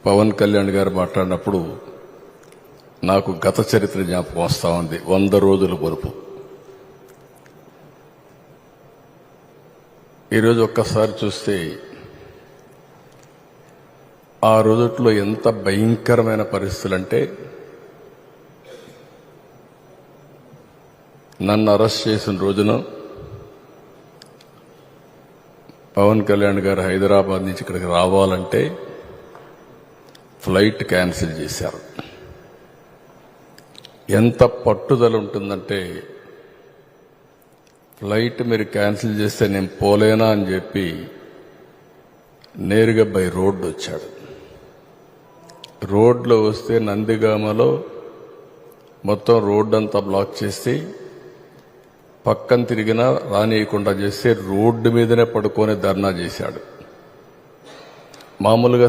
పవన్ కళ్యాణ్ గారు మాట్లాడినప్పుడు నాకు గత చరిత్ర జ్ఞాపకం వస్తా ఉంది. 100 రోజుల పొరుపు. ఈరోజు ఒక్కసారి చూస్తే ఆ రోజుల్లో ఎంత భయంకరమైన పరిస్థితులంటే, నన్ను అరెస్ట్ చేసిన రోజున పవన్ కళ్యాణ్ గారు హైదరాబాద్ నుంచి ఇక్కడికి రావాలంటే ఫ్లైట్ క్యాన్సిల్ చేశారు. ఎంత పట్టుదల ఉంటుందంటే, ఫ్లైట్ మీరు క్యాన్సిల్ చేస్తే నేను పోలేనా అని చెప్పి నేరుగా బై రోడ్డు వచ్చాడు. రోడ్లో వస్తే నందిగామలో మొత్తం రోడ్డు అంతా బ్లాక్ చేసి పక్కన తిరిగినా రానియకుండా చేస్తే రోడ్డు మీదనే పడుకొని ధర్నా చేశాడు. మామూలుగా